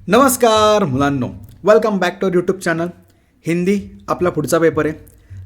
नमस्कार मुलांनो, welcome back to YouTube channel. Hindi आपला पुढचा पेपर आहे.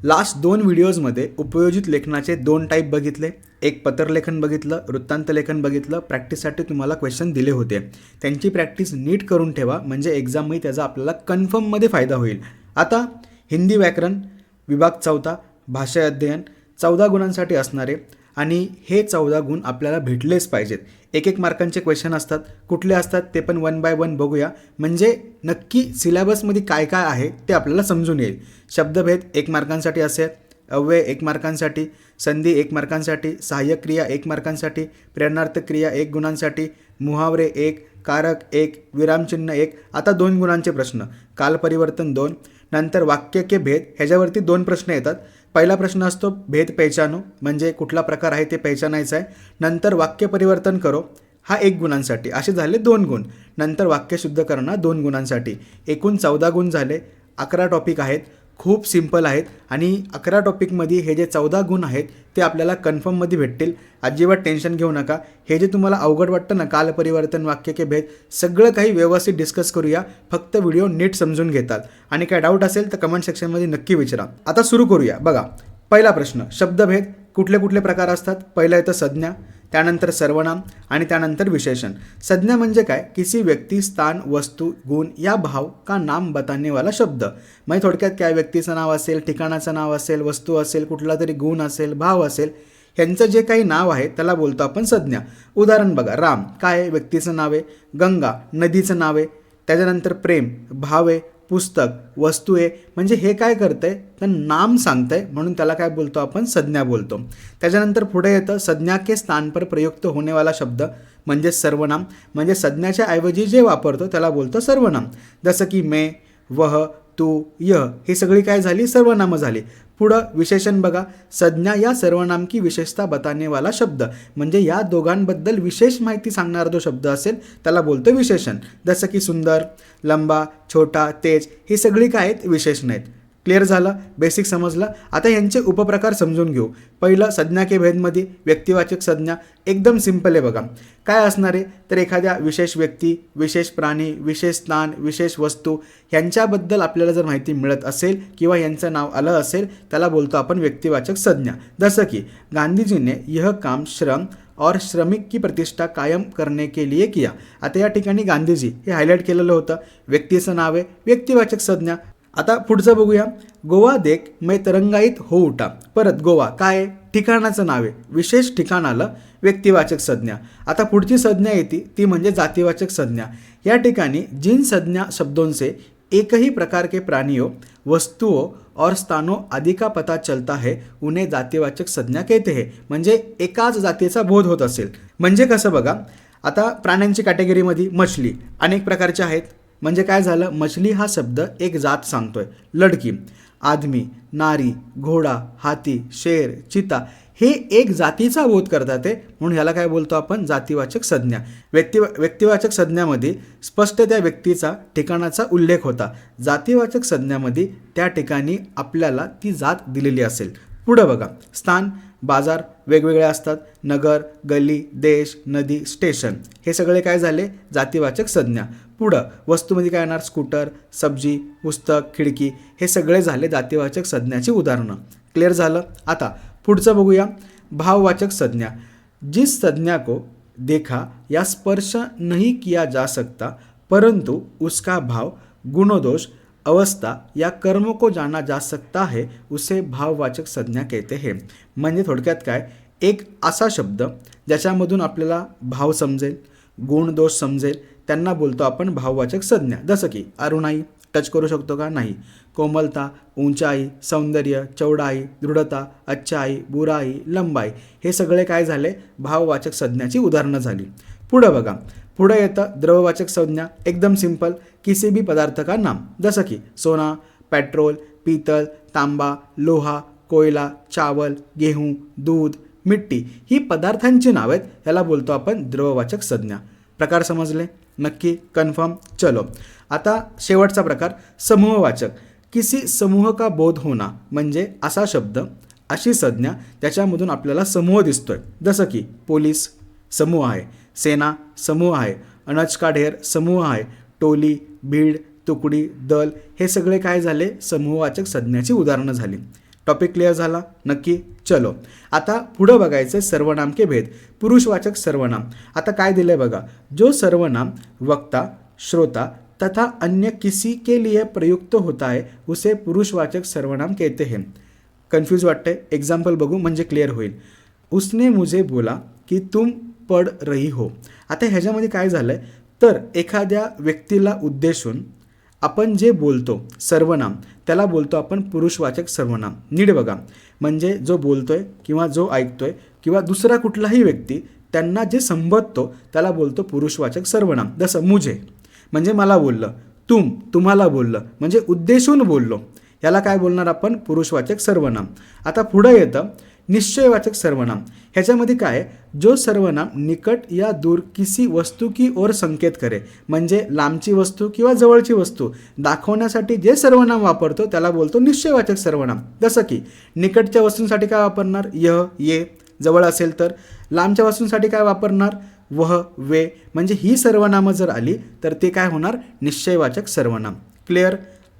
लास्ट 2 व्हिडिओजमध्ये उपयोजित लेखनाचे 2 टाईप बघितले. एक पत्रलेखन बघितलं, वृत्तांत लेखन बघितलं. प्रॅक्टिससाठी तुम्हाला क्वेश्चन दिले होते. त्यांची प्रॅक्टिस नीट करून ठेवा, म्हणजे एक्झामही त्याचा आपल्याला कन्फर्ममध्ये फायदा होईल. आता हिंदी व्याकरण विभाग 4 भाषा अध्ययन 14 गुणांसाठी असणारे आणि हे 14 गुण आपल्याला भेटलेच पाहिजेत. 1-1 मार्कांचे क्वेश्चन असतात. कुठले असतात ते पण 1 बाय 1 बघूया, म्हणजे नक्की सिलेबसमध्ये काय काय आहे ते आपल्याला समजून येईल. शब्दभेद 1 मार्कांसाठी असेल, अव्यय 1 मार्कांसाठी, संधी 1 मार्कांसाठी, सहाय्यक क्रिया 1 मार्कांसाठी, प्रेरणार्थक क्रिया 1 गुणांसाठी, मुहावरे 1, कारक 1, विरामचिन्ह 1. आता 2 गुणांचे प्रश्न, कालपरिवर्तन 2, नंतर वाक्य के भेद ह्याच्यावरती 2 प्रश्न येतात. पहिला प्रश्न असतो भेद पहचानो, म्हणजे कुठला प्रकार आहे ते पहचानायचा आहे. नंतर वाक्य परिवर्तन करो, हा 1 गुणांसाठी. असे झाले 2 गुण. नंतर वाक्य शुद्ध करणं 2 गुणांसाठी. एकूण 14 गुण झाले. 11 टॉपिक आहेत, खूप सिंपल आहेत आणि 11 टॉपिकमध्ये हे जे 14 गुण आहेत ते आपल्याला कन्फर्ममध्ये भेटतील. अजिबात टेन्शन घेऊ नका. हे जे तुम्हाला अवघड वाटतं ना, कालपरिवर्तन, वाक्य के भेद, सगळं काही व्यवस्थित डिस्कस करूया. फक्त व्हिडिओ नीट समजून घेतात. आणि काय डाऊट असेल तर कमेंट सेक्शनमध्ये नक्की विचारा. आता सुरू करूया. बघा, पहिला प्रश्न, शब्दभेद कुठले कुठले प्रकार असतात. पहिलं येतं संज्ञा, त्यानंतर सर्वनाम आणि त्यानंतर विशेषण. संज्ञा म्हणजे काय? किसी व्यक्ती, स्थान, वस्तू, गुण या भाव का नाम बताने वाला शब्द. म्हणजे थोडक्यात काय, व्यक्तीचं नाव असेल, ठिकाणाचं नाव असेल, वस्तू असेल, कुठला तरी गुण असेल, भाव असेल, ह्यांचं जे काही नाव आहे त्याला बोलतो आपण संज्ञा. उदाहरण बघा, राम काय आहे? व्यक्तीचं नाव आहे. गंगा नदीचं नाव आहे. त्याच्यानंतर प्रेम भाव आहे. पुस्तक वस्तू आहे. म्हणजे हे काय करतंय तर नाम सांगतंय, म्हणून त्याला काय बोलतो आपण? संज्ञा बोलतो. त्याच्यानंतर पुढे येतं संज्ञा के स्थान पर प्रयुक्त होने वाला शब्द म्हणजे सर्वनाम. म्हणजे संज्ञाच्या ऐवजी जे वापरतो त्याला बोलतो सर्वनाम. जसं की मैं, वह, तू, यह ही सगळी काय झाली? सर्वनामं झाली. पुढं विशेषण बघा, संज्ञा या सर्वनाम की विशेषता बताने वाला शब्द, म्हणजे या दोघांबद्दल विशेष माहिती सांगणारा जो शब्द असेल त्याला बोलतो विशेषण. जसं की सुंदर, लंबा, छोटा, तेज ही सगळी काय आहेत? विशेषण आहेत. क्लिअर झालं? बेसिक समजलं? आता यांचे उपप्रकार समजून घेऊ. पहिलं संज्ञा के भेदमध्ये व्यक्तिवाचक संज्ञा एकदम सिंपल आहे. बघा काय असणार आहे तर एखाद्या विशेष व्यक्ती, विशेष प्राणी, विशेष स्थान, विशेष वस्तू यांच्याबद्दल आपल्याला जर माहिती मिळत असेल किंवा यांचं नाव आलं असेल त्याला बोलतो आपण व्यक्तिवाचक संज्ञा. जसं की गांधीजीने यह काम श्रम और श्रमिक की प्रतिष्ठा कायम करने के लिए किया. आता या ठिकाणी गांधीजी हे हायलाईट केलेलं होतं. व्यक्तीचं नाव आहे, व्यक्तिवाचक संज्ञा. आता पुढचं बघूया, गोवा देख मैं तरंगायित हो उठा. परत गोवा काय आहे? ठिकाणाचं नाव आहे. विशेष ठिकाणाला व्यक्तिवाचक संज्ञा. आता पुढची संज्ञा येते ती म्हणजे जातीवाचक संज्ञा. या ठिकाणी जिन संज्ञा शब्दों से एक ही प्रकार के प्राणियों, वस्तुओं और स्थानों आदि का पता चलता है उन्हें जातीवाचक संज्ञा कहते हैं. म्हणजे एकाच जातीचा बोध होत असेल. म्हणजे कसं बघा, आता प्राण्यांची कॅटेगरीमध्ये मछली अनेक प्रकारचे आहेत. म्हणजे काय झालं? मछली हा शब्द एक जात सांगतोय. लडकी, आदमी, नारी, घोडा, हाती, शेर, चिता हे एक जातीचा बोध करतात ते, म्हणून ह्याला काय बोलतो आपण? जातीवाचक संज्ञा. व्यक्तिवाचक संज्ञामध्ये स्पष्ट त्या व्यक्तीचा, ठिकाणाचा उल्लेख होता. जातीवाचक संज्ञामध्ये त्या ठिकाणी आपल्याला ती जात दिलेली असेल. पुढं बघा, स्थान, बाजार वेगवेगळे असतात. नगर, गली, देश, नदी, स्टेशन हे सगळे काय झाले? जातीवाचक संज्ञा. पुढं वस्तूमध्ये काय येणार? स्कूटर, सब्जी, पुस्तक, खिडकी हे सगळे झाले जातीवाचक संज्ञाची उदाहरणं. क्लिअर झालं? आता पुढचं बघूया, भाववाचक संज्ञा. जिस संज्ञा को देखा या स्पर्श नहीं किया जा सकता परंतु उसका भाव, गुणोदोष, अवस्था या कर्म को जाना जा सकता है उसे भाववाचक संज्ञा कहते हैं. म्हणजे थोडक्यात काय, एक असा शब्द ज्याच्यामधून आपल्याला भाव समजेल, गुण दोष समजेल, त्यांना बोलतो आपण भाववाचक संज्ञा. जसं की अरुणाई टच करू शकतो का? नाही. कोमलता, ऊंचाई, सौंदर्य, चौडाई, दृढता, अच्छाई, बुराई, लंबाई हे सगळे काय झाले? भाववाचक संज्ञाची उदाहरणं झाली. पुढं बघा, पुढं येतं द्रववाचक संज्ञा. एकदम सिंपल, किसी भी पदार्थ का नाम. जसं की सोना, पेट्रोल, पीतल, तांबा, लोहा, कोयला, चावल, गेहूं, दूध, मिट्टी ही पदार्थांची नाव आहेत. याला बोलतो आपण द्रववाचक संज्ञा. प्रकार समजले? नक्की? कन्फर्म? चलो आता शेवटचा प्रकार, समूहवाचक. किसी समूह का बोध होना म्हणजे असा शब्द, अशी संज्ञा त्याच्यामधून आपल्याला समूह दिसतोय. जसं की पोलीस समूह आहे, सेना समूह आहे, अनाज का ढेर समूह आहे, टोली, भीड, तुकडी, दल हे सगळे काय झाले समूहवाचक संज्ञाची उदाहरणं झाली. टॉपिक क्लिअर झाला नक्की. चलो आता पुढं बघायचं सर्वनाम के भेद. पुरुषवाचक सर्वनाम. आता काय दिलंय बघा, जो सर्वनाम वक्ता, श्रोता तथा अन्य किसी के लिए प्रयुक्त होता है उसे पुरुषवाचक सर्वनाम कहते हैं. कन्फ्यूज वाटतंय, एक्झाम्पल बघू म्हणजे क्लिअर होईल. उसने मुझे बोला की तुम पढ़ रही हो. आता ह्याच्यामध्ये काय झालंय तर एखाद्या व्यक्तीला उद्देशून आपण जे बोलतो सर्वनाम त्याला बोलतो आपण पुरुषवाचक सर्वनाम. नीट बघा, म्हणजे जो बोलतोय किंवा जो ऐकतोय किंवा दुसरा कुठलाही व्यक्ती त्यांना जे संबोधतो त्याला बोलतो पुरुषवाचक सर्वनाम. जसं मुझे म्हणजे मला बोललं, तुम्हाला बोललं म्हणजे उद्देशून बोललो, याला काय बोलणार आपण पुरुषवाचक सर्वनाम. आता पुढं येतं निश्चयवाचक सर्वनाम. ह्याच्यामध्ये काय जो सर्वनाम निकट या दूर किसी वस्तू की ओर संकेत करे, म्हणजे लांबची वस्तू किंवा जवळची वस्तू दाखवण्यासाठी जे सर्वनाम वापरतो त्याला बोलतो निश्चयवाचक सर्वनाम. जसं की निकटच्या वस्तूंसाठी काय वापरणार यह, ये. जवळ असेल तर लांबच्या वस्तूंसाठी काय वापरणार वह, वे. म्हणजे ही सर्वनामं जर आली तर ते काय होणार निश्चयवाचक सर्वनाम. क्लिअर.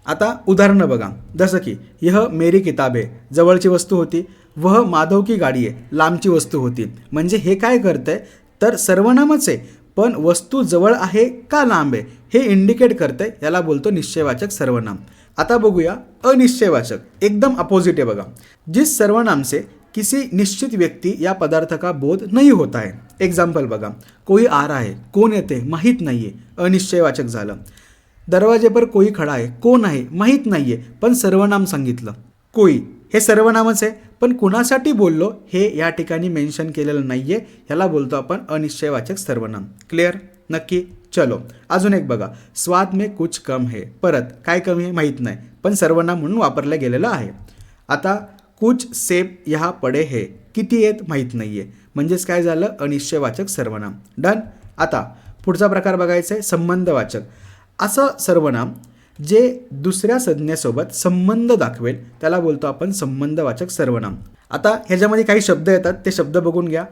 आता उदाहरणं बघा, जसं की यह मेरी किताब आहे, जवळची वस्तू होती. वह माधव की गाडी आहे, लांबची वस्तू होती. म्हणजे हे काय करतंय तर सर्वनामच आहे पण वस्तू जवळ आहे का लांब आहे हे इंडिकेट करतंय, याला बोलतो निश्चयवाचक सर्वनाम. आता बघूया अनिश्चयवाचक. एकदम अपोजिट आहे बघा. जिस सर्वनाम से किसी निश्चित व्यक्ति या पदार्थ का बोध नहीं होता है. एग्जाम्पल बघा, कोई आ रहा है, कोण येते माहीत नाही आहे, अनिश्चयवाचक झालं. दरवाजे पर कोई खडा आहे, कोण आहे माहीत नाही आहे पण सर्वनाम सांगितलं कोई, हे सर्वनामच आहे पण कुणासाठी बोललो हे या ठिकाणी मेन्शन केलेलं नाही आहे, ह्याला बोलतो आपण अनिश्चयवाचक सर्वनाम. क्लिअर नक्की. चलो अजून एक बघा, स्वाद में कुछ कम है. परत काय कमी आहे माहीत नाही पण सर्वनाम म्हणून वापरलं गेलेलं आहे. आता कुछ सेब यहाँ पडे है, किती आहेत माहीत नाही आहे म्हणजेच काय झालं अनिश्चयवाचक सर्वनाम. डन. आता पुढचा प्रकार बघायचा आहे संबंधवाचक. असं सर्वनाम जे दुसऱ्या संज्ञेसोबत संबंध दाखवेल त्याला बोलतो आपण संबंधवाचक सर्वनाम. आता ह्याच्यामध्ये काही शब्द येतात ते शब्द बघून घ्या.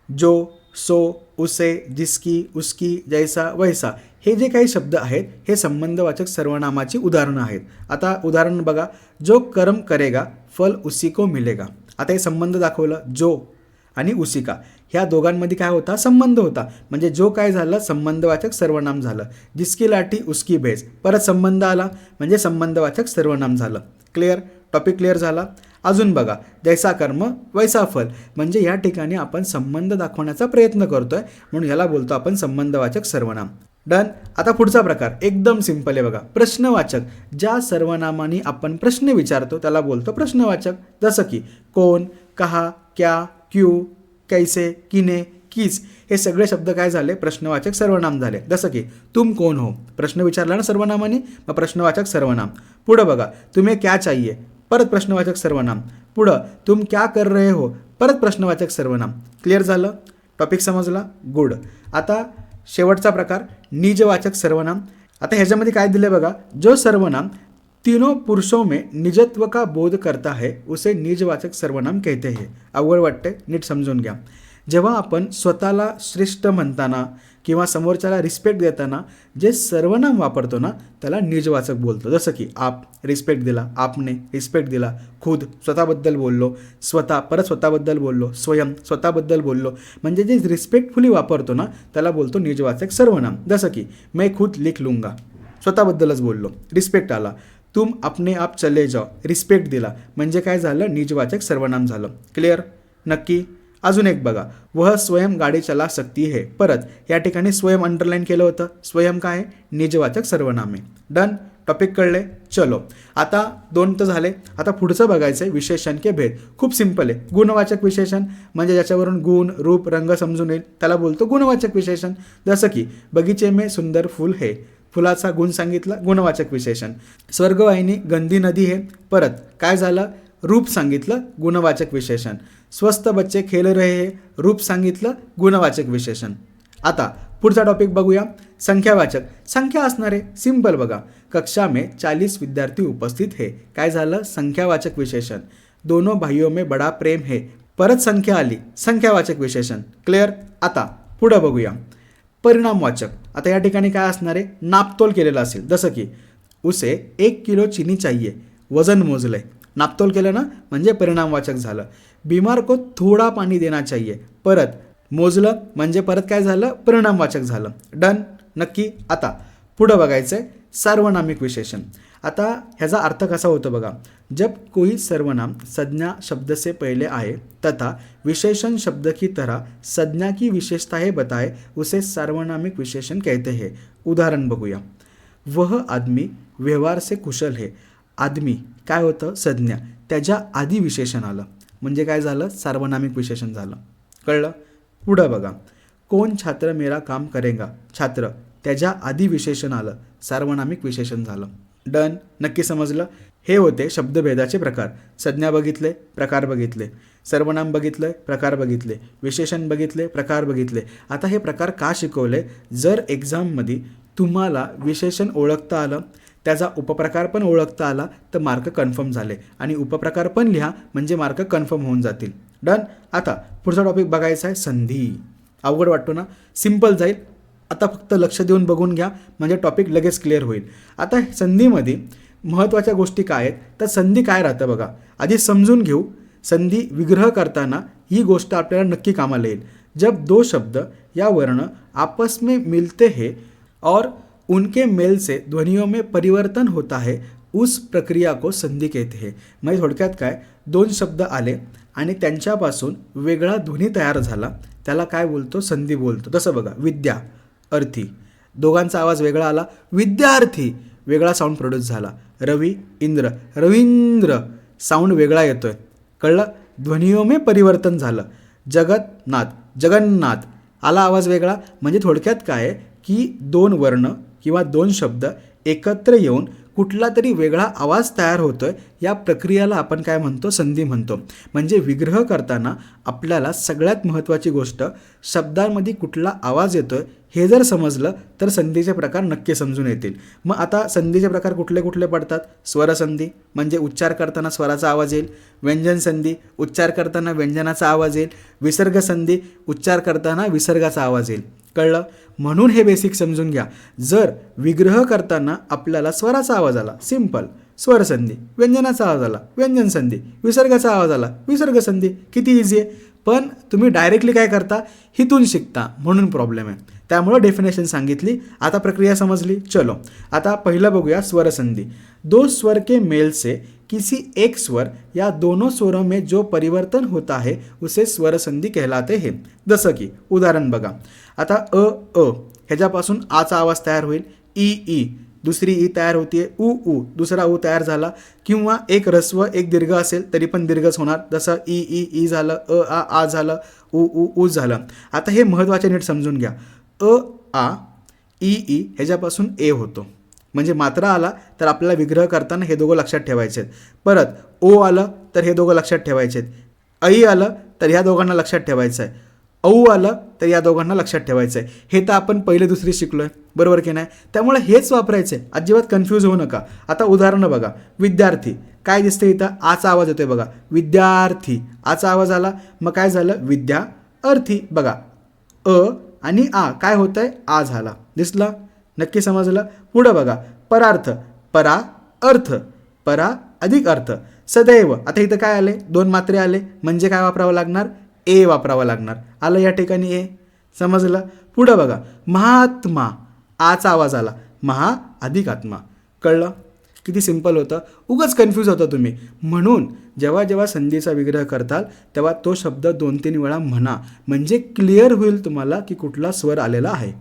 जो, सो, उसे, जिसकी, उसकी, जैसा, वैसा हे जे काही शब्द आहेत हे संबंधवाचक सर्वनामाची उदाहरणं आहेत. आता उदाहरण बघा, जो कर्म करेगा फल उसी को मिलेगा. आता हे संबंध दाखवलं जो आणि उसी का, ह्या दोघांमध्ये काय होता संबंध होता म्हणजे जो काय झालं संबंधवाचक सर्वनाम झालं. जिसकी लाठी उसकी भैंस, परत संबंध आला म्हणजे संबंधवाचक सर्वनाम झालं. क्लिअर. टॉपिक क्लिअर झाला. अजून बघा, जैसा कर्म वैसा फल म्हणजे या ठिकाणी आपण संबंध दाखवण्याचा प्रयत्न करतोय म्हणून याला बोलतो आपण संबंधवाचक सर्वनाम. डन. आता पुढचा प्रकार एकदम सिंपल आहे बघा, प्रश्नवाचक. ज्या सर्वनामाने आपण प्रश्न विचारतो त्याला बोलतो प्रश्नवाचक. जसं की कोण, कहा, क्या, क्यू, कैसे, किने, किस हे सगळे शब्द काय झाले प्रश्नवाचक सर्वनाम झाले. जसं की तुम कोण हो, प्रश्न विचारला ना सर्वनामाने मग प्रश्नवाचक सर्वनाम. पुढं बघा, तुम्हें क्या चाहिए, परत प्रश्नवाचक सर्वनाम. पुढं तुम क्या कर रहे हो, परत प्रश्नवाचक सर्वनाम. क्लिअर झालं. टॉपिक समजला. गुड. आता शेवटचा प्रकार निजवाचक सर्वनाम. आता ह्याच्यामध्ये काय दिलं बघा, जो सर्वनाम तीनों पुरुषों में निजत्व का बोध करता है उसे निजवाचक सर्वनाम कहते हैं. अवघड वाटते, नीट समजून घ्या. जेव्हा आपण स्वतःला श्रेष्ठ म्हणताना किंवा समोरच्याला रिस्पेक्ट देताना जे सर्वनाम वापरतो ना त्याला निजवाचक बोलतो. जसं की आप, रिस्पेक्ट दिला, आपने रिस्पेक्ट दिला. खुद, स्वतःबद्दल बोललो. स्वतः, परत स्वतःबद्दल बोललो. स्वयं, स्वतःबद्दल बोललो. म्हणजे जे रिस्पेक्टफुली वापरतो ना त्याला बोलतो निजवाचक सर्वनाम. जसं की मैं खुद लिख लूँगा, स्वतःबद्दलच बोललो, रिस्पेक्ट आला. तुम अपने आप चले जाओ, रिस्पेक्ट दिला म्हणजे काय झालं निजवाचक सर्वनाम झालं. क्लिअर नक्की. अजून एक बघा, वह स्वयं गाडी चला सकती है. परत या ठिकाणी स्वयं अंडरलाईन केलं होतं. स्वयं काय आहे निजवाचक सर्वनाम आहे. डन. टॉपिक कळले. चलो आता 2 तर झाले. आता पुढचं बघायचं आहे विशेषण के भेद. खूप सिंपल आहे. गुणवाचक विशेषण म्हणजे ज्याच्यावरून गुण, रूप, रंग समजून येईल त्याला बोलतो गुणवाचक विशेषण. जसं की बगीचे में सुंदर फूल है, फुलाचा गुण सांगितला गुणवाचक विशेषण. स्वर्गवाहिनी गंदी नदी है, परत काय झालं रूप सांगितलं गुणवाचक विशेषण. स्वस्थ बच्चे खेल रहे है, रूप सांगितलं गुणवाचक विशेषण. आता पुढचा टॉपिक बघूया संख्यावाचक. संख्या असणार आहे सिंपल बघा, कक्षा में 40 विद्यार्थी उपस्थित है, काय झालं संख्यावाचक विशेषण. दोनों भाइयों में बड़ा प्रेम है, परत संख्या आली संख्यावाचक विशेषण. क्लिअर. आता पुढं बघूया परिणामवाचक, आता या ठिकाणी काय असणार आहे, नापतोल केलेलं असेल. जसं की उसे 1 किलो चीनी चाहिए, वजन मोजलंय, नापतोल केलं ना, म्हणजे परिणामवाचक झालं. बीमार को थोडा पाणी देना चाहिए, परत मोजलं म्हणजे परत काय झालं, परिणामवाचक झालं. डन, नक्की. आता पुढं बघायचं आहे सार्वनामिक विशेषण. आता ह्याचा अर्थ कसा होतो बघा, जब कोई सर्वनाम संज्ञा शब्द से पहले आए तथा विशेषण शब्द की तरह संज्ञा की विशेषताएं बताए उसे सार्वनामिक विशेषण कहते हैं. उदाहरण बघूया. वह आदमी व्यवहार से कुशल है. आदमी काय होतं, संज्ञा, त्याच्या आधी विशेषण आलं म्हणजे काय झालं, सार्वनामिक विशेषण झालं. कळलं. पुढं बघा. कोण छात्र मेरा काम करेगा. छात्र, त्याच्या आधी विशेषण आलं, सार्वनामिक विशेषण झालं. डन, नक्की समजलं. हे होते शब्दभेदाचे प्रकार. संज्ञा बघितले, प्रकार बघितले, सर्वनाम बघितलं, प्रकार बघितले, विशेषण बघितले, प्रकार बघितले. आता हे प्रकार का शिकवले, जर एक्झाममध्ये तुम्हाला विशेषण ओळखता आलं, त्याचा उपप्रकार पण ओळखता आला तर मार्क कन्फर्म झाले, आणि उपप्रकार पण लिहा म्हणजे मार्क कन्फर्म होऊन जातील. डन. आता पुढचा टॉपिक बघायचा आहे संधी. अवघड वाटतो ना, सिम्पल जाईल. आता फक्त लक्ष देऊन बघून घ्या म्हणजे टॉपिक लगेच क्लिअर होईल. आता संधीमध्ये महत्त्वाच्या गोष्टी काय आहेत, तर संधी काय राहतं बघा, आधी समजून घेऊ. संधी विग्रह करताना ही गोष्ट आपल्याला नक्की कामाला येईल. जब दो शब्द या वर्ण आपस में मिलते हैं और उनके मेल से ध्वनियों में परिवर्तन होता है उस प्रक्रिया को संधी कहते हैं. म्हणजे थोडक्यात काय, दोन शब्द आले आणि त्यांच्यापासून वेगळा ध्वनी तयार झाला, त्याला काय बोलतो, संधी बोलतो. तसं बघा, विद्या अर्थी, दोघांचा आवाज वेगळा आला, विद्यार्थी वेगळा साऊंड प्रोड्यूस झाला. रवी इंद्र, रवींद्र साऊंड वेगळा येतोय. कळलं. ध्वनियों में परिवर्तन झालं. जगन्नाथ, जगन्नाथ आला आवाज वेगळा. म्हणजे थोडक्यात काय आहे की दोन वर्ण किंवा दोन शब्द एकत्र येऊन कुठला तरी वेगळा आवाज तयार होतोय, या प्रक्रियेला आपण काय म्हणतो, संधी म्हणतो. म्हणजे विग्रह करताना आपल्याला सगळ्यात महत्त्वाची गोष्ट शब्दांमध्ये कुठला आवाज येतोय हे जर समजलं तर संधीचे प्रकार नक्की समजून येतील. मग आता संधीचे प्रकार कुठले कुठले पडतात. स्वरसंधी म्हणजे उच्चार करताना स्वराचा आवाज येईल. व्यंजन संधी उच्चार करताना व्यंजनाचा आवाज येईल. विसर्ग संधी उच्चार करताना विसर्गाचा आवाज येईल. कळलं. म्हणून हे बेसिक समजून घ्या. जर विग्रह करताना आपल्याला स्वराचा आवाज आला, सिंपल स्वरसंधी, व्यंजनाचा आवाज आला, व्यंजन संधी, विसर्गाचा आवाज आला, विसर्ग संधी, किती इझी आहे. पण तुम्ही डायरेक्टली काय करता, हितून शिकता, म्हणून प्रॉब्लेम आहे. त्यामुळं डेफिनेशन सांगितली. आता प्रक्रिया समजली. चलो आता पहिलं बघूया स्वरसंधी. दो स्वर के मेल से किसी एक स्वर या दोनों स्वरों में जो परिवर्तन होता है उसे स्वरसंधी कहलाते हैं. जसं की उदाहरण बघा. आता अ ह्याच्यापासून आचा आवाज तयार होईल. ई दुसरी ई तयार होतीये. उ दुसरा उ तयार झाला. किंवा एक ऱ्हस्व एक दीर्घ असेल तरी पण दीर्घच होणार. जसं ई झालं, आ झालं, उ झालं. आता हे महत्त्वाचे नीट समजून घ्या. आ ई ह्याच्यापासून ए होतो. म्हणजे मात्रा आला तर आपल्याला विग्रह करताना हे दोघं लक्षात ठेवायचे आहेत. परत ओ आलं तर हे दोघं लक्षात ठेवायचे आहेत. ऐ आलं तर ह्या दोघांना लक्षात ठेवायचं आहे. औ आलं तर या दोघांना लक्षात ठेवायचं आहे. हे तर आपण पहिले दुसरी शिकलो आहे, बरोबर की नाही. त्यामुळे हेच वापरायचं आहे, अजिबात कन्फ्यूज होऊ नका. आता उदाहरणं बघा. विद्यार्थी काय दिसतं इथं, आचा आवाज येतोय बघा. विद्यार्थी आचा आवाज आला, मग काय झालं, विद्या अर्थी. बघा अ आणि आ काय होत आहे, आ झाला. दिसलं, नक्की समजलं. पुढं बघा. परार्थ, परा अर्थ, परा अधिक अर्थ. सदैव, आता इथं काय आले, दोन मात्रे आले म्हणजे काय वापरावं लागणार, ए वापरावं लागणार. आलं या ठिकाणी ए. समजलं. पुढं बघा. महात्मा आचा आवाज आला, महा अधिक आत्मा. कळलं. किती सिंपल होतं. उगाच कन्फ्यूज होता तुम्ही. म्हणून जेव्हा जेव्हा संधीचा विग्रह करताल तेव्हा तो शब्द 2-3 वेळा म्हणा, म्हणजे क्लिअर होईल तुम्हाला की कुठला स्वर आलेला आहे.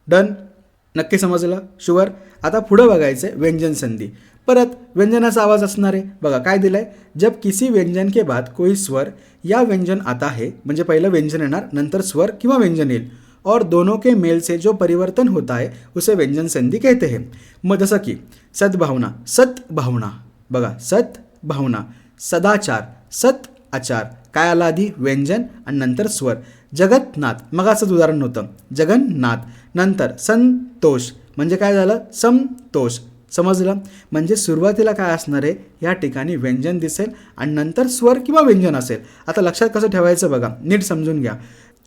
डन, नक्की समजलं, शुअर. आता पुढं बघायचं आहे व्यंजन संधी. परत व्यंजनाचा आवाज असणार आहे. बघा काय दिलं आहे, जब किसी व्यंजन के बाद कोई स्वर या व्यंजन आता है, म्हणजे पहिलं व्यंजन येणार नंतर स्वर किंवा व्यंजन येईल, और दोनों के मेल से जो परिवर्तन होता है उसे व्यंजन संधि कहते हैं. मग जसं की सद्भावना, सत्भावना. बघा सत्भावना. सदाचार, सत आचार. काय आला आधी, व्यंजन आणि नंतर स्वर. जगन्नाथ, मग असंच उदाहरण होतं, जगन्नाथ. नंतर संतोष म्हणजे काय झालं, समतोष. समजलं. म्हणजे सुरुवातीला काय असणार आहे, या ठिकाणी व्यंजन दिसेल आणि नंतर स्वर किंवा व्यंजन असेल. आता लक्षात कसं ठेवायचं बघा, नीट समजून घ्या.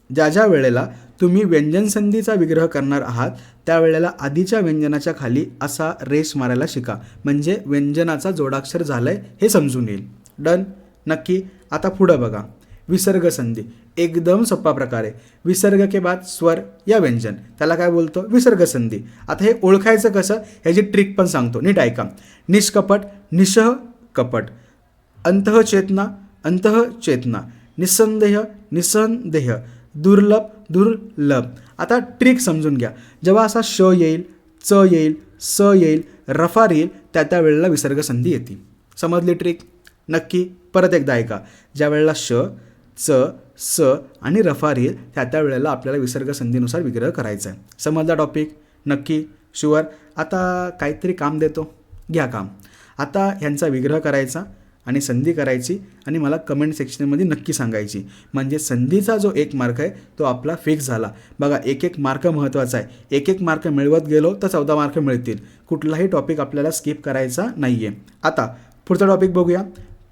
ज्या वेळेला तुम्ही व्यंजन संधीचा विग्रह करणार आहात त्यावेळेला आधीच्या व्यंजनाच्या खाली असा रेष मारायला शिका, म्हणजे व्यंजनाचा जोडाक्षर झालंय हे समजून येईल. डन. नक्की. आता पुढं बघा, विसर्ग संधी. एकदम सोपा प्रकार आहे. विसर्ग के बाद स्वर या व्यंजन, त्याला काय बोलतो? विसर्ग संधी. आता हे ओळखायचं कसं ह्याची ट्रिक पण सांगतो, नीट ऐका. निष्कपट, निशः कपट, अंतःचेतना, अंतःचेतना, निस्संदेह, निस्संदेह, दुर्लभ, दुर्लभ. आता ट्रिक समजून घ्या. जेव्हा असा श येईल, च येईल, स येईल, रफार येईल, त्या वेळेला विसर्ग संधी येते. समजली ट्रिक? नक्की. परत एकदा ऐका. ज्या वेळेला श, च, स आणि रफार येईल त्या वेळेला आपल्याला विसर्ग संधीनुसार विग्रह करायचा आहे. समजला टॉपिक? नक्की. शुअर. आता काहीतरी काम देतो, घ्या काम. आता ह्यांचा विग्रह करायचा आणि संधी करायची आणि मला कमेंट सेक्शनमध्ये नक्की सांगायची, म्हणजे संधीचा जो 1 मार्क आहे तो आपला फिक्स झाला. बघा, एक मार्क महत्त्वाचा आहे. एक मार्क मिळवत गेलो तर 14 मार्क मिळतील. कुठलाही टॉपिक आपल्याला स्किप करायचा नाही आहे. आता पुढचा टॉपिक बघूया.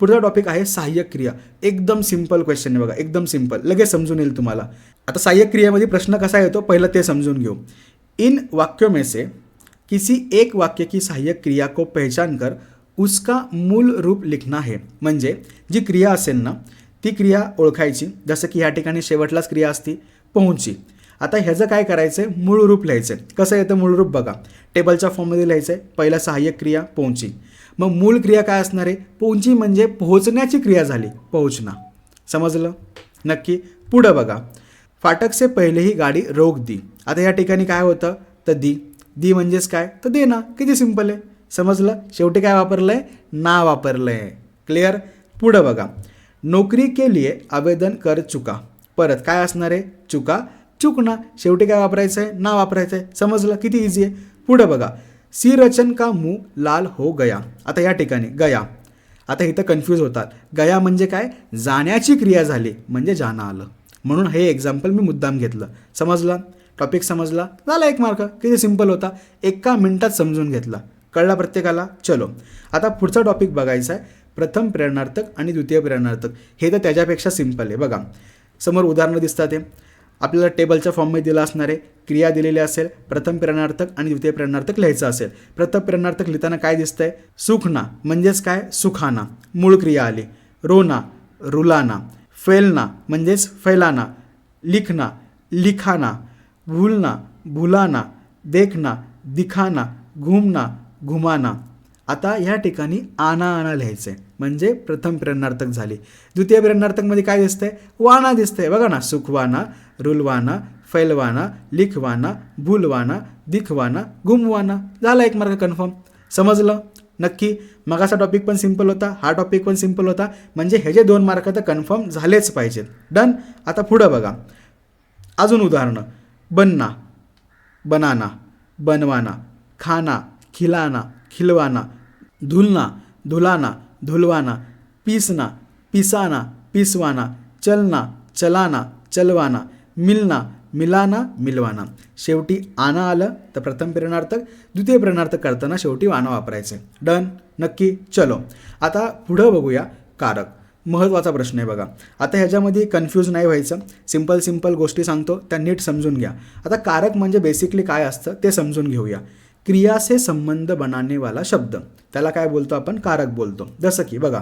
पुढचा टॉपिक आहे सहाय्यक क्रिया. एकदम सिंपल क्वेश्चन आहे बघा, एकदम सिंपल, लगेच समजून येईल तुम्हाला. आता सहाय्यक क्रियेमध्ये प्रश्न कसा येतो पहिलं ते समजून घेऊ. इन वाक्यों में से किसी एक वाक्य की सहाय्यक क्रिया को पहचान कर उसका मूल रूप लिखना है. म्हणजे जी क्रिया असेल ना ती क्रिया ओळखायची. जसं की ह्या ठिकाणी शेवटलाच क्रिया असती पोहोची. आता ह्याचं काय करायचं आहे? मूळ रूप लिहायचं आहे. कसं येतं मूळ रूप बघा, टेबलच्या फॉर्ममध्ये लिहायचं आहे. पहिला सहाय्यक क्रिया पोहोची, मग मूळ क्रिया काय असणार आहे? पोहोची म्हणजे पोहोचण्याची क्रिया झाली, पोहोचना. समजलं? नक्की. पुढं बघा, फाटक से पहिले ही गाडी रोक दी. आता या ठिकाणी काय होतं? तर दी म्हणजेच काय? तर दे ना. किती सिंपल आहे. समजलं? शेवटी काय वापरलं आहे? ना वापरलं आहे. क्लिअर? पुढं बघा, नोकरी के लिए आवेदन कर चुका. परत काय असणार आहे? चुका, चुकना. शेवटी काय वापरायचं आहे? ना वापरायचं आहे. समजलं? किती इझी आहे. पुढं बघा, सी रचन का मुंह लाल हो गया. आता या ठिकाणी गया, आता इथं कन्फ्यूज होतात. गया म्हणजे काय? जाण्याची क्रिया झाली म्हणजे जाणं आलं. म्हणून हे एक्झाम्पल मी मुद्दाम घेतलं. समजला? टॉपिक समजला? झाला 1 मार्क. किती सिंपल होता, 1 मिनिटात समजून घेतला. कळला प्रत्येकाला? चलो, आता पुढचा टॉपिक बघायचा आहे, प्रथम प्रेरणार्थक आणि द्वितीय प्रेरणार्थक. हे तर त्याच्यापेक्षा सिंपल आहे. बघा, समोर उदाहरणं दिसतात. ते आपल्याला टेबलच्या फॉर्ममध्ये दिलं असणार आहे. क्रिया दिलेली असेल, प्रथम प्रेरणार्थक आणि द्वितीय प्रेरणार्थक लिहायचं असेल. प्रथम प्रेरणार्थक लिहिताना काय दिसतंय? सुखना म्हणजेच काय? सुखाना. मूळ क्रिया आली. रोना, रुलाना. फैलना म्हणजेच फैलाना. लिखना, लिखाना. भूलना, भुलाना. देखना, दिखाना. घूमना, घुमाना. आता ह्या ठिकाणी आना लिहायचं आहे म्हणजे प्रथम प्रेरणार्थक झाली. द्वितीय प्रेरणार्थकमध्ये काय दिसतंय? वाना दिसतंय. बघा ना, सुखवाना, रुलवाना, फैलवाना, लिखवाना, भूलवाना, दिखवाना, घुमवाना. झाला 1 मार्क कन्फर्म. समजलं? नक्की. मगाचा टॉपिक पण सिंपल होता, हा टॉपिक पण सिंपल होता, म्हणजे ह्याचे 2 मार्क तर कन्फर्म झालेच पाहिजेत. डन. आता पुढं बघा, अजून उदाहरणं. बनना, बनाना, बनवाना. खाना, खिलाना, खिलवाना. धुलना, धुलाना, धुलवाना. पीसना, पिसाना, पिसवाना. चलना, चलाना, चलवाना. मिलना, मिलाना, मिलवाना. शेवटी आना आलं तर प्रथम प्रेरणार्थक, द्वितीय प्रेरणार्थक करताना शेवटी वाना वापरायचे. डन. नक्की. चलो, आता पुढं बघूया कारक. महत्त्वाचा प्रश्न आहे बघा. आता ह्याच्यामध्ये कन्फ्यूज नाही व्हायचं. सिंपल गोष्टी सांगतो त्या नीट समजून घ्या. आता कारक म्हणजे बेसिकली काय असतं ते समजून घेऊया. क्रिया से संबंध बनाने वाला शब्द, त्याला काय बोलतो आपण? कारक बोलतो. जसं की बघा,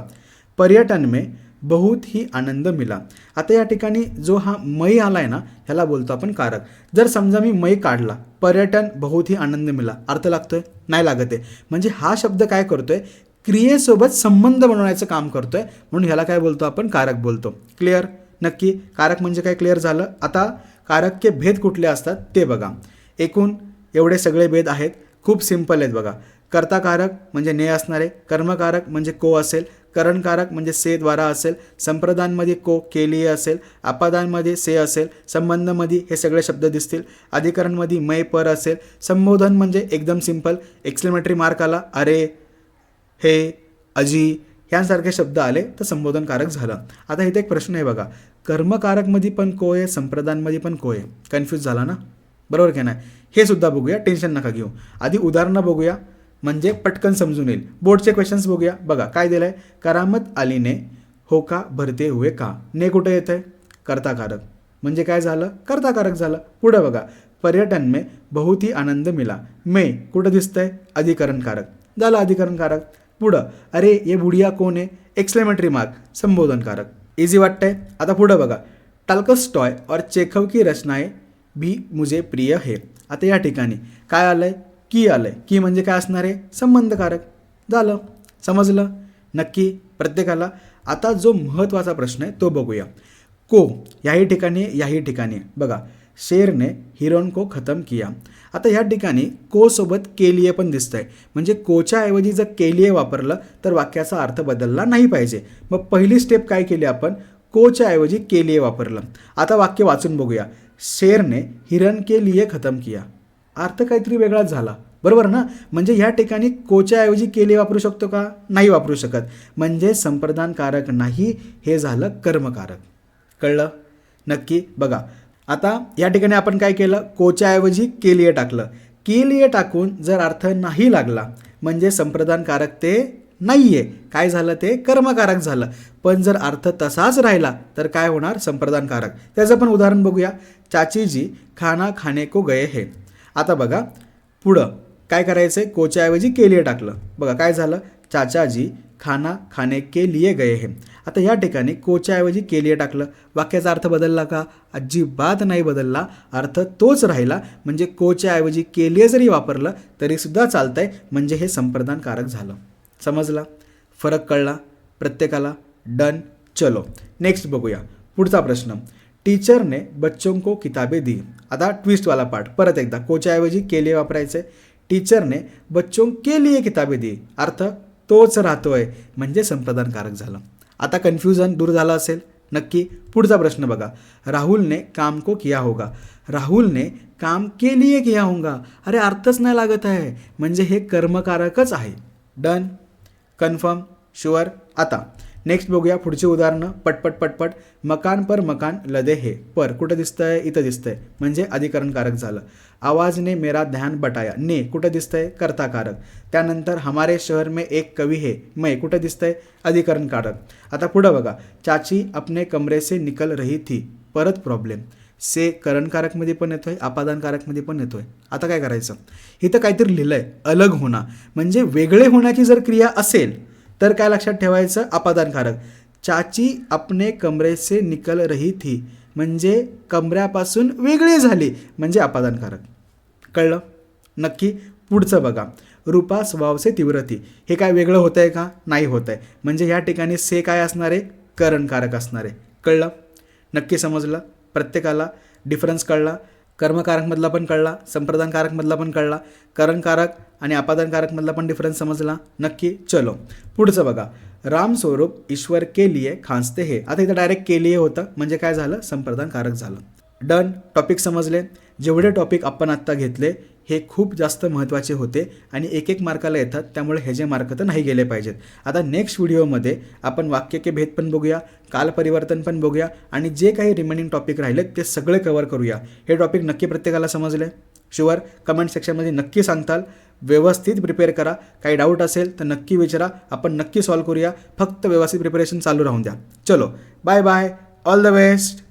पर्यटन में बहुत ही आनंद मिला. आता या ठिकाणी जो हा मै आला आहे ना ह्याला बोलतो आपण कारक. जर समजा मी मै काढला, पर्यटन बहुत ही आनंद मिला, अर्थ लागतोय? नाही लागत आहे. म्हणजे हा शब्द काय करतोय? क्रियेसोबत संबंध बनवण्याचं काम करतोय, म्हणून ह्याला काय बोलतो आपण? कारक बोलतो. क्लिअर? नक्की. कारक म्हणजे काय? क्लिअर झालं. आता कारक के भेद कुठले असतात ते बघा. एकूण एवढे सगळे भेद आहेत, खूप सिंपल आहेत बघा. कर्ताकारक म्हणजे ने असणार आहे. कर्मकारक म्हणजे को असेल. करणकारक म्हणजे से द्वारा असेल. संप्रदानमध्ये को केलीय असेल. अपादानमध्ये से असेल. संबंधमध्ये हे सगळे शब्द दिसतील. अधिकरणमध्ये मै पर असेल. संबोधन म्हणजे एकदम सिंपल, एक्सक्लेमेटरी मार्क आला, अरे, हे, अजी यांसारखे शब्द आले तर संबोधनकारक झालं. आता इथे एक प्रश्न आहे बघा, कर्मकारकमध्ये पण को आहे, संप्रदानमध्ये पण को आहे. कन्फ्यूज झाला ना? बरोबर की नाही? हे सुद्धा बघूया, टेन्शन नका घेऊ. आधी उदाहरणं बघूया म्हणजे पटकन समजून येईल. बोर्डचे क्वेश्चन्स बघूया. बघा काय दिलं आहे? करामत अलीने होका भरते हुए का. ने कुठे येतं आहे? कर्ताकारक म्हणजे काय झालं, कर्ताकारक झालं. पुढं बघा, पर्यटन में बहुत ही आनंद मिला. में कुठं दिसतंय, अधिकरणकारक झालं, अधिकरणकारक. पुढं, अरे ये बुढ़िया कोण आहे, एक्सक्लेमेटरी मार्क, संबोधनकारक. इझी वाटतंय. आता पुढं बघा, टॉल्स्टॉय और चेखव की रचनाएं भी मुझे प्रिय है. आता या ठिकाणी काय आलंय, की आलंय. की म्हणजे काय असणार आहे, संबंधकारक. झालं, समजलं नक्की प्रत्येकाला. आता जो महत्त्वाचा प्रश्न आहे तो बघूया. को याही ठिकाणी बघा, शेर ने हिरण को खतम किया. आता ह्या ठिकाणी को सोबत केलिये पण दिसतंय, म्हणजे कोच्या ऐवजी जर केलिये वापरलं तर वाक्याचा अर्थ बदलला नाही पाहिजे. मग पहिली स्टेप काय केली आपण, कोच्या ऐवजी केलिये वापरलं. आता वाक्य वाचून बघूया. शेरने हिरण के लिए खतम किया, अर्थ काहीतरी वेगळाच झाला, बरोबर ना. म्हणजे ह्या ठिकाणी कोच्या ऐवजी केलिये वापरू शकतो का, नाही वापरू शकत. म्हणजे संप्रदानकारक नाही, हे झालं कर्मकारक. कळलं नक्की. बघा आता या ठिकाणी आपण काय केलं, कोच्या ऐवजी केलिये टाकलं. केलिये टाकून जर अर्थ नाही लागला म्हणजे संप्रदानकारक ते नाही आहे, काय झालं, ते कर्मकारक झालं. पण जर अर्थ तसाच राहिला तर काय होणार, संप्रदानकारक. त्याचं पण उदाहरण बघूया. चाचीजी खाना खाने को गए है. आता बघा पुढं काय करायचं आहे, कोच्या ऐवजी केलिये टाकलं. बघा काय झालं, चाचाजी खाना खाने के लिए गए हैं. आता या ठिकाणी कोच्या ऐवजी केलिये टाकलं, वाक्याचा अर्थ बदलला का, अजिबात नाही बदलला. अर्थ तोच राहिला. म्हणजे कोच्या ऐवजी केलिये जरी वापरलं तरीसुद्धा चालतंय, म्हणजे हे संप्रदानकारक झालं. समजला, फरक कळला प्रत्येकाला. डन. चलो नेक्स्ट बघूया पुढचा प्रश्न. टीचर ने बच्चों को किताबें दी. आता ट्विस्टवाला पार्ट परत एकदा, कोच्या ऐवजी केलिये वापरायचे. टीचर ने बच्चों के लिए किताबें दी, अर्थ तोच राहतोय, म्हणजे संप्रदानकारक झालं. आता कन्फ्युजन दूर झालं असेल नक्की. पुढचा प्रश्न बघा. राहुल ने काम को किया होगा. राहुल ने काम के लिए किया होगा, अरे अर्थच नाही लागत आहे, म्हणजे हे कर्मकारकच आहे. Done, confirm, sure. आता नेक्स्ट बघूया पुढची उदाहरणं पटपट. मकान पर मकान लदे हे. पर कुठं दिसतंय, इथं दिसतंय, म्हणजे अधिकरणकारक झालं. आवाज ने मेरा ध्यान बटाया. ने कुठं दिसतंय, कर्ताकारक. त्यानंतर हमारे शहर में एक कवि है. मै कुठं दिसतंय, अधिकरणकारक. आता पुढं बघा. चाची अपने कमरे से निकल रही थी. परत प्रॉब्लेम. से करणकारकमध्ये पण येतोय, अपादानकारकमध्ये पण येतोय. आता काय करायचं, इथं काहीतरी लिहिलंय अलग होणं, म्हणजे वेगळे होण्याची जर क्रिया असेल तर काय लक्षात ठेवायचं, अपादानकारक. चाची अपने कमरे से निकल रही थी, म्हणजे कमऱ्यापासून वेगळी झाली, म्हणजे अपादानकारक. कळलं नक्की. पुढचं बघा. रूपा स्वभाव से तीव्र थी. हे काय वेगळं होतं आहे का, नाही होत आहे, म्हणजे ह्या ठिकाणी से काय असणार आहे, करणकारक असणार आहे. कळलं नक्की, समजलं प्रत्येकाला. डिफरन्स कळला, कर्मकारकमधला पण कळला, संप्रदानकारकमधला पण कळला, करणकारक आणि अपादानकारकमधला पण डिफरन्स समजला नक्की. चलो पुढचं बघा. रामस्वरूप ईश्वर के लिए खांसते हे. आता इथं डायरेक्ट के लिए होतं, म्हणजे काय झालं, संप्रदानकारक झालं. डन. टॉपिक समजले. जेवढे टॉपिक आपण आत्ता घेतले हे खूप जास्त महत्त्वाचे होते आणि एक मार्काला येतात, त्यामुळे हे जे मार्क तर नाही गेले पाहिजेत. आता नेक्स्ट व्हिडिओमध्ये आपण वाक्य के भेद पण बघूया, कालपरिवर्तन पण बघूया आणि जे काही रिमेनिंग टॉपिक राहिलेत ते सगळे कव्हर करूया. हे टॉपिक नक्की प्रत्येकाला समजले, शुअर. कमेंट सेक्शनमध्ये नक्की सांगताल. व्यवस्थित प्रिपेअर करा. काही डाऊट असेल तर नक्की विचारा, आपण नक्की सॉल्व्ह करूया. फक्त व्यवस्थित प्रिपरेशन चालू राहून द्या. चलो bye bye, all the best.